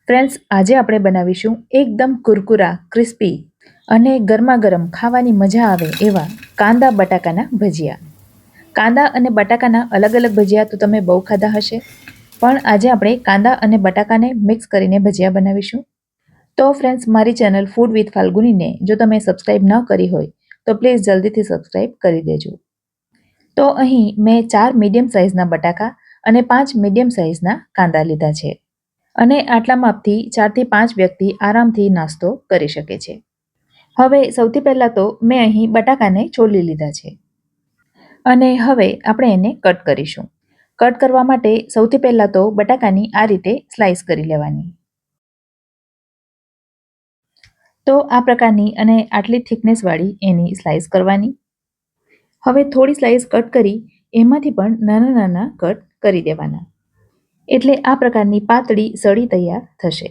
Friends, આજે આપણે બનાવીશું એકદમ કુરકુરા, ક્રિસ્પી અને ગરમા ગરમ ખાવાની મજા આવે એવા કાંદા બટાકાના ભજીયા. કાંદા અને બટાકાના અલગ અલગ ભજીયા તો તમે બહુ ખાધા હશે, પણ આજે આપણે કાંદા અને બટાકાને મિક્સ કરીને ભજીયા બનાવીશું. તો ફ્રેન્ડ્સ, મારી ચેનલ ફૂડ વિથ ફાલ્ગુનીને જો તમે સબસ્ક્રાઈબ ન કરી હોય તો પ્લીઝ જલ્દીથી સબસ્ક્રાઈબ કરી દેજો. તો અહીં મેં 4 મીડિયમ સાઇઝના બટાકા અને 5 મીડિયમ સાઇઝના કાંદા લીધા છે. અને આટલા માપથી 4 થી 5 વ્યક્તિ આરામથી નાસ્તો કરી શકે છે. હવે સૌથી પહેલાં તો મેં અહીં બટાકાને છોલી લીધા છે અને હવે આપણે એને કટ કરીશું. કટ કરવા માટે સૌથી પહેલાં તો બટાકાની આ રીતે સ્લાઇસ કરી લેવાની. તો આ પ્રકારની અને આટલી થિકનેસવાળી એની સ્લાઇસ કરવાની. હવે થોડી સ્લાઇસ કટ કરી એમાંથી પણ નાના નાના કટ કરી દેવાના. એટલે આ પ્રકારની પાતળી સળી તૈયાર થશે.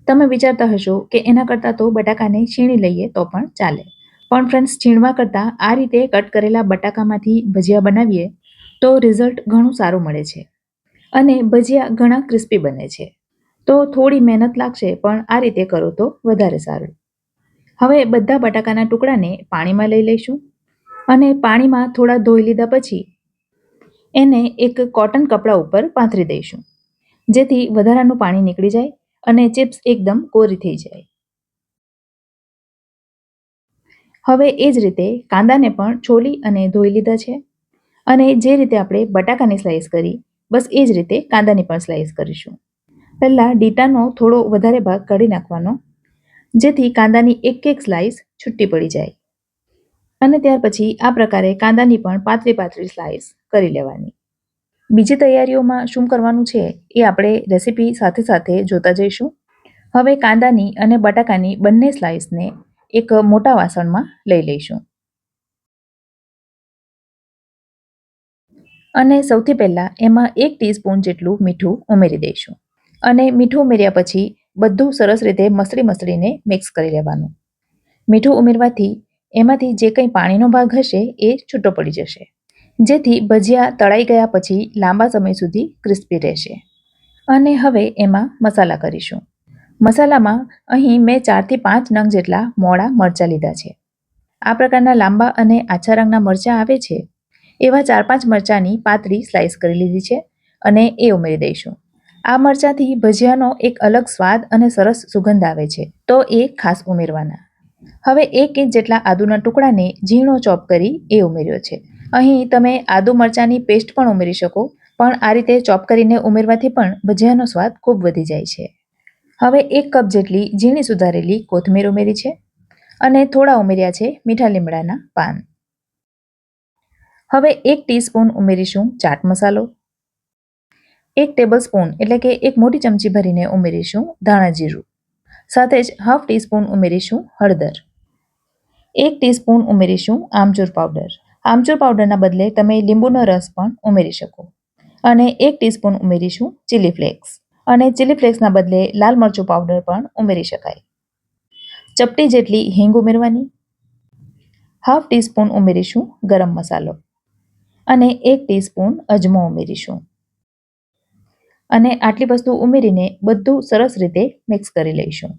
તમે વિચારતા હશો કે એના કરતાં તો બટાકાને છીણી લઈએ તો પણ ચાલે, પણ ફ્રેન્ડ્સ, છીણવા કરતાં આ રીતે કટ કરેલા બટાકામાંથી ભજીયા બનાવીએ તો રિઝલ્ટ ઘણું સારું મળે છે અને ભજીયા ઘણા ક્રિસ્પી બને છે. તો થોડી મહેનત લાગશે, પણ આ રીતે કરો તો વધારે સારું. હવે બધા બટાકાના ટુકડાને પાણીમાં લઈ લઈશું અને પાણીમાં થોડા ધોઈ લીધા પછી એને એક કોટન કપડા ઉપર પાથરી દઈશું, જેથી વધારાનું પાણી નીકળી જાય અને ચિપ્સ એકદમ કોરી થઈ જાય. હવે એ જ રીતે કાંદાને પણ છોલી અને ધોઈ લીધા છે અને જે રીતે આપણે બટાકાની સ્લાઇસ કરી, બસ એ જ રીતે કાંદાની પણ સ્લાઇસ કરીશું. પહેલાં ડીટાનો થોડો વધારે ભાગ કાઢી નાખવાનો, જેથી કાંદાની એક એક સ્લાઇસ છૂટી પડી જાય. અને ત્યાર પછી આ પ્રકારે કાંદાની પણ પાતળી પાતળી સ્લાઇસ કરી લેવાની. બીજી તૈયારીઓમાં શું કરવાનું છે એ આપણે રેસીપી સાથે સાથે જોતા જઈશું. હવે કાંદાની અને બટાકાની બંને સ્લાઇસને એક મોટા વાસણમાં લઈ લઈશું અને સૌથી પહેલાં એમાં 1 ટીસ્પૂન જેટલું મીઠું ઉમેરી દઈશું. અને મીઠું ઉમેર્યા પછી બધું સરસ રીતે મસળીને મિક્સ કરી લેવાનું. મીઠું ઉમેરવાથી એમાંથી જે કંઈ પાણીનો ભાગ હશે એ છૂટો પડી જશે, જેથી ભજીયા તળાઈ ગયા પછી લાંબા સમય સુધી ક્રિસ્પી રહેશે. અને હવે એમાં મસાલા કરીશું. મસાલામાં અહીં મેં 4 થી 5 નંગ જેટલા મોળા મરચાં લીધા છે. આ પ્રકારના લાંબા અને આછા રંગના મરચાં આવે છે એવા 4-5 મરચાંની પાતળી સ્લાઇસ કરી લીધી છે અને એ ઉમેરી દઈશું. આ મરચાંથી ભજીયાનો એક અલગ સ્વાદ અને સરસ સુગંધ આવે છે, તો એ ખાસ ઉમેરવાના. હવે 1 ઇંચ જેટલા આદુના ટુકડાને ઝીણો ચોપ કરી એ ઉમેર્યો છે. અહીં તમે આદુ મરચાંની પેસ્ટ પણ ઉમેરી શકો, પણ આ રીતે ચોપ કરીને ઉમેરવાથી પણ ભજીયાનો સ્વાદ ખૂબ વધી જાય છે. હવે 1 કપ જેટલી ઝીણી સુધારેલી કોથમીર ઉમેરી છે અને થોડા ઉમેર્યા છે મીઠા લીમડાના પાન. હવે 1 ટીસ્પૂન ઉમેરીશું ચાટ મસાલો. 1 ટેબલસ્પૂન એટલે કે 1 મોટી ચમચી ભરીને ઉમેરીશું ધાણા જીરું. સાથે જ ½ ટીસ્પૂન ઉમેરીશું હળદર. 1 ટીસ્પૂન ઉમેરીશું આમચૂર પાવડર. આમચૂર પાવડરના બદલે તમે લીંબુનો રસ પણ ઉમેરી શકો. અને 1 ટીસ્પૂન ઉમેરીશું ચીલી ફ્લેક્સ. અને ચીલી ફ્લેક્સના બદલે લાલ મરચું પાવડર પણ ઉમેરી શકાય. ચપટી જેટલી હિંગ ઉમેરવાની. ½ ટીસ્પૂન ઉમેરીશું ગરમ મસાલો અને 1 ટીસ્પૂન અજમો ઉમેરીશું. અને આટલી વસ્તુ ઉમેરીને બધું સરસ રીતે મિક્સ કરી લઈશું.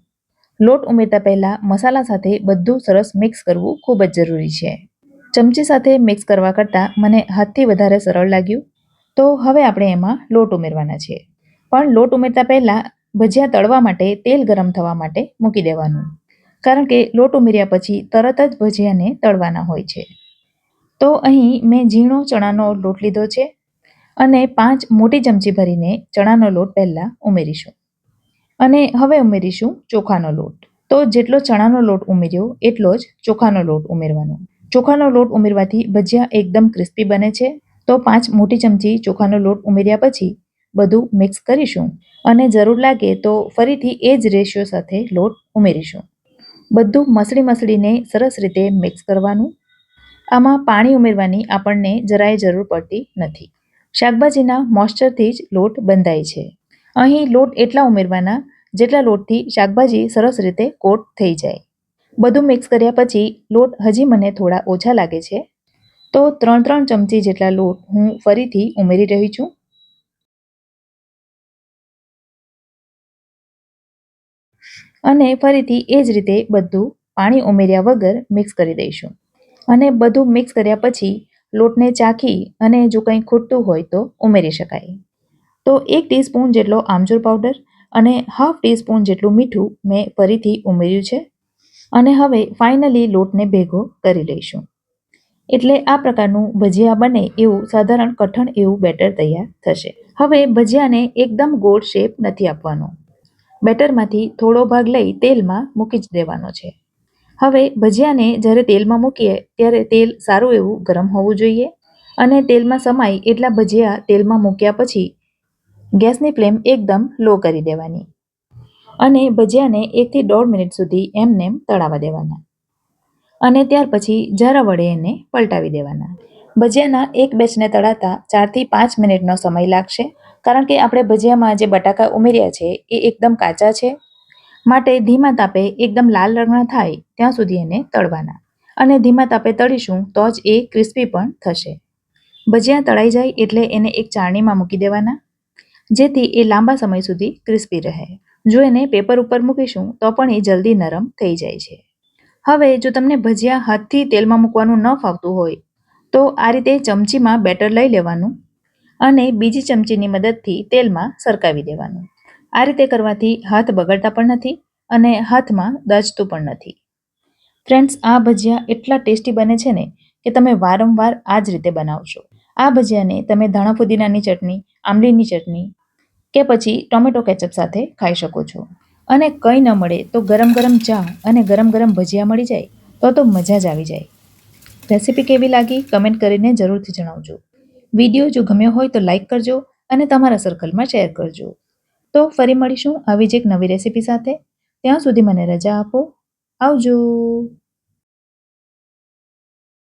લોટ ઉમેરતા પહેલાં મસાલા સાથે બધું સરસ મિક્સ કરવું ખૂબ જ જરૂરી છે. ચમચી સાથે મિક્સ કરવા કરતાં મને હાથથી વધારે સરળ લાગ્યું. તો હવે આપણે એમાં લોટ ઉમેરવાના છે, પણ લોટ ઉમેરતા પહેલાં ભજીયા તળવા માટે તેલ ગરમ થવા માટે મૂકી દેવાનું, કારણ કે લોટ ઉમેર્યા પછી તરત જ ભજીયાને તળવાના હોય છે. તો અહીં મેં ઝીણો ચણાનો લોટ લીધો છે અને 5 મોટી ચમચી ભરીને ચણાનો લોટ પહેલાં ઉમેરીશું. અને હવે ઉમેરીશું ચોખાનો લોટ. તો જેટલો ચણાનો લોટ ઉમેર્યો એટલો જ ચોખાનો લોટ ઉમેરવાનો. ચોખાનો લોટ ઉમેરવાથી ભજીયા એકદમ ક્રિસ્પી બને છે. તો 5 મોટી ચમચી ચોખાનો લોટ ઉમેર્યા પછી બધું મિક્સ કરીશું અને જરૂર લાગે તો ફરીથી એ જ રેશિયો સાથે લોટ ઉમેરીશું. બધું મસળીને સરસ રીતે મિક્સ કરવાનું. આમાં પાણી ઉમેરવાની આપણને જરાય જરૂર પડતી નથી. શાકભાજીના મોઇસ્ચરથી જ લોટ બંધાય છે. અહીં લોટ એટલા ઉમેરવાના જેટલા લોટથી શાકભાજી સરસ રીતે કોટ થઈ જાય. બધું મિક્સ કર્યા પછી લોટ હજી મને થોડા ઓછા લાગે છે, તો 3 ચમચી જેટલા લોટ હું ફરીથી ઉમેરી રહી છું. અને ફરીથી એ જ રીતે બધું પાણી ઉમેર્યા વગર મિક્સ કરી દઈશું. અને બધું મિક્સ કર્યા પછી લોટને ચાખી અને જો કંઈ ખૂટતું હોય તો ઉમેરી શકાય. તો 1 ટીસ્પૂન જેટલો આમચૂર પાવડર અને હાફ ટીસ્પૂન જેટલું મીઠું મેં ફરીથી ઉમેર્યું છે. અને હવે ફાઇનલી લોટને ભેગો કરી લઈશું. એટલે આ પ્રકારનું ભજીયા બને એવું સાધારણ કઠણ એવું બેટર તૈયાર થશે. હવે ભજીયાને એકદમ ગોળ શેપ નથી આપવાનો. બેટરમાંથી થોડો ભાગ લઈ તેલમાં મૂકી જ દેવાનો છે. હવે ભજીયાને જ્યારે તેલમાં મૂકીએ ત્યારે તેલ સારું એવું ગરમ હોવું જોઈએ. અને તેલમાં સમાય એટલા ભજીયા તેલમાં મૂક્યા પછી ગેસની ફ્લેમ એકદમ લો કરી દેવાની. અને ભજીયાને 1 થી 1.5 મિનિટ સુધી એમનેમ તળાવા દેવાના. અને ત્યાર પછી જરા વડે એને પલટાવી દેવાના. ભજીયાના એક બેચને તળાતા 4 થી 5 મિનિટનો સમય લાગશે. કારણ કે આપણે ભજીયામાં જે બટાકા ઉમેર્યા છે એ એકદમ કાચા છે. માટે ધીમા તાપે એકદમ લાલ રંગના થાય ત્યાં સુધી એને તળવાના. અને ધીમા તાપે તળીશું તો જ એ ક્રિસ્પી પણ થશે. ભજીયા તળાઈ જાય એટલે એને એક ચાળણીમાં મૂકી દેવાના, જેથી એ લાંબા સમય સુધી ક્રિસ્પી રહે. જો એને પેપર ઉપર મૂકીશું તો પણ એ જલ્દી નરમ થઈ જાય છે. હવે જો તમને ભજીયા હાથથી તેલમાં મૂકવાનું ન ફાવતું હોય તો આ રીતે ચમચીમાં બેટર લઈ લેવાનું અને બીજી ચમચીની મદદથી તેલમાં સરકાવી દેવાનું. આ રીતે કરવાથી હાથ બગડતા પણ નથી અને હાથમાં દાઝતું પણ નથી. ફ્રેન્ડ્સ, આ ભજીયા એટલા ટેસ્ટી બને છે ને કે તમે વારંવાર આ જ રીતે બનાવશો. આ ભજીયાને તમે ધાણા ફુદીનાની ચટણી, આંબલીની ચટણી કે પછી ટોમેટો કેચઅપ સાથે ખાઈ શકો છો. અને કંઈ ન મળે તો ગરમ ગરમ ચા અને ગરમ ગરમ ભજીયા મળી જાય તો મજા જ આવી જાય. રેસીપી કેવી લાગી કમેન્ટ કરીને જરૂરથી જણાવજો. વિડીયો જો ગમ્યો હોય તો લાઈક કરજો અને તમારા સર્કલમાં શેર કરજો. તો ફરી મળીશું આવી જ એક નવી રેસીપી સાથે. ત્યાં સુધી મને રજા આપો. આવજો.